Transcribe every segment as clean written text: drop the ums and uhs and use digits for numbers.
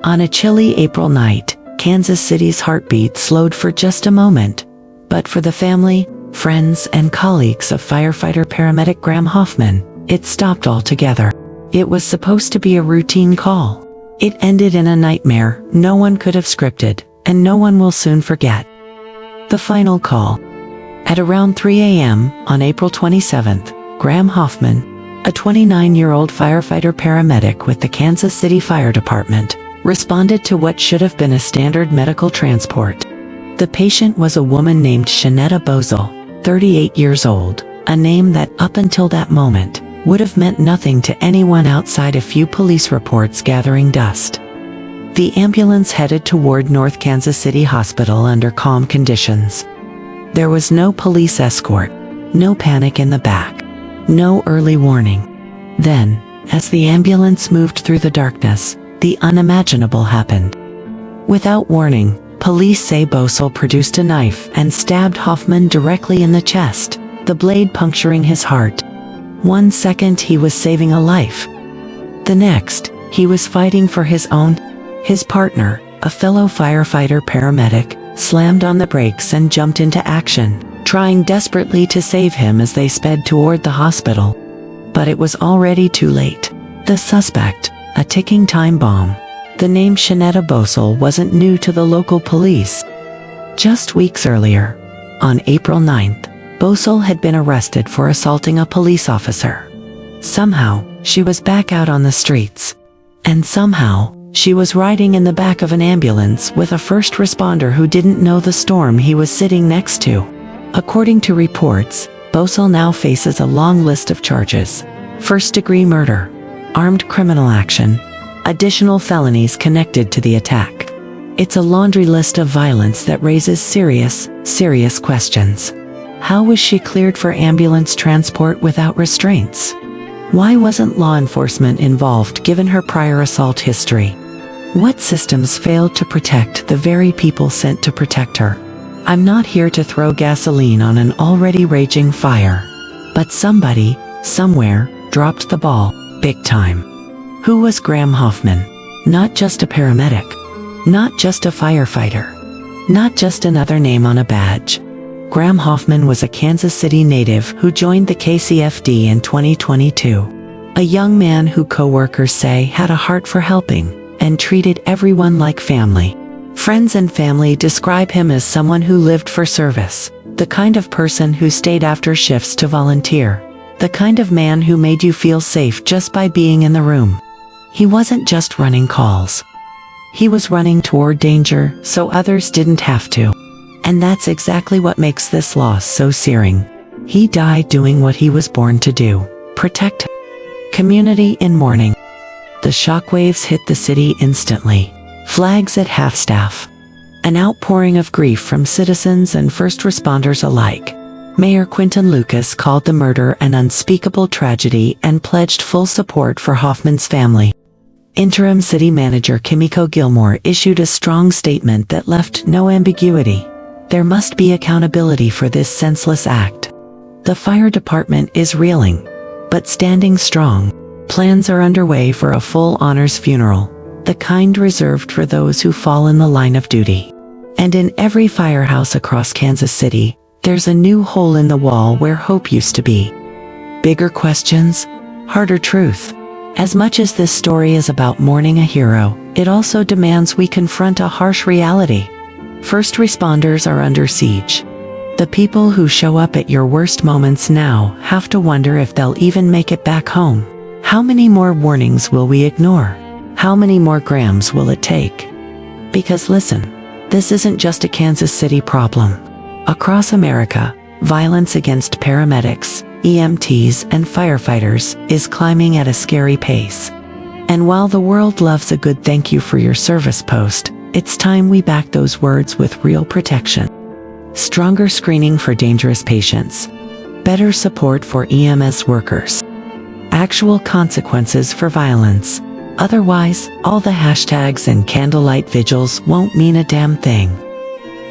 On a chilly April night, Kansas City's heartbeat slowed for just a moment. But for the family, friends, and colleagues of firefighter-paramedic Graham Hoffman, it stopped altogether. It was supposed to be a routine call. It ended in a nightmare no one could have scripted, and no one will soon forget. The final call. At around 3 a.m. on April 27th, Graham Hoffman, a 29-year-old firefighter-paramedic with the Kansas City Fire Department, responded to what should have been a standard medical transport. The patient was a woman named Shanetta Bossell, 38 years old, a name that, up until that moment, would have meant nothing to anyone outside a few police reports gathering dust. The ambulance headed toward North Kansas City Hospital under calm conditions. There was no police escort, no panic in the back, no early warning. Then, as the ambulance moved through the darkness, the unimaginable happened. Without warning, police say Bossell produced a knife and stabbed Hoffman directly in the chest, the blade puncturing his heart. 1 second he was saving a life. The next, he was fighting for his own. His partner, a fellow firefighter-paramedic, slammed on the brakes and jumped into action, trying desperately to save him as they sped toward the hospital. But it was already too late. The suspect, a ticking time bomb. The name Shanetta Bossell wasn't new to the local police. Just weeks earlier, on April 9th, Bossell had been arrested for assaulting a police officer. Somehow, she was back out on the streets. And somehow, she was riding in the back of an ambulance with a first responder who didn't know the storm he was sitting next to. According to reports, Bossell now faces a long list of charges: first-degree murder, armed criminal action, additional felonies connected to the attack. It's a laundry list of violence that raises serious questions. How was she cleared for ambulance transport without restraints? Why wasn't law enforcement involved given her prior assault history? What systems failed to protect the very people sent to protect her? I'm not here to throw gasoline on an already raging fire. But somebody, somewhere, dropped the ball, big time. Who was Graham Hoffman? Not just a paramedic. Not just a firefighter. Not just another name on a badge. Graham Hoffman was a Kansas City native who joined the KCFD in 2022. A young man who coworkers say had a heart for helping and treated everyone like family. Friends and family describe him as someone who lived for service, the kind of person who stayed after shifts to volunteer, the kind of man who made you feel safe just by being in the room. He wasn't just running calls. He was running toward danger so others didn't have to. And that's exactly what makes this loss so searing. He died doing what he was born to do: protect community in mourning. The shockwaves hit the city instantly. Flags at half-staff. An outpouring of grief from citizens and first responders alike. Mayor Quinton Lucas called the murder an unspeakable tragedy and pledged full support for Hoffman's family. Interim City Manager Kimiko Gilmore issued a strong statement that left no ambiguity. There must be accountability for this senseless act. The fire department is reeling, but standing strong. Plans are underway for a full honors funeral, the kind reserved for those who fall in the line of duty. And in every firehouse across Kansas City, there's a new hole in the wall where hope used to be. Bigger questions, harder truth. As much as this story is about mourning a hero, it also demands we confront a harsh reality. First responders are under siege. The people who show up at your worst moments now have to wonder if they'll even make it back home. How many more warnings will we ignore? How many more grams will it take? Because listen, this isn't just a Kansas City problem. Across America, violence against paramedics, EMTs, and firefighters is climbing at a scary pace. And while the world loves a good thank you for your service post, it's time we back those words with real protection. Stronger screening for dangerous patients. Better support for EMS workers. Actual consequences for violence. Otherwise, all the hashtags and candlelight vigils won't mean a damn thing.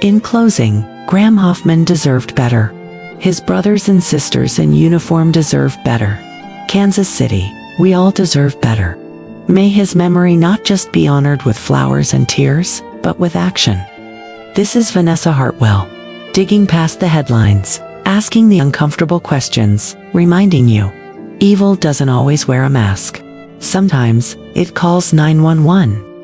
In closing, Graham Hoffman deserved better. His brothers and sisters in uniform deserved better. Kansas City, we all deserve better. May his memory not just be honored with flowers and tears, but with action. This is Vanessa Hartwell, digging past the headlines, asking the uncomfortable questions, reminding you, evil doesn't always wear a mask. Sometimes, it calls 911.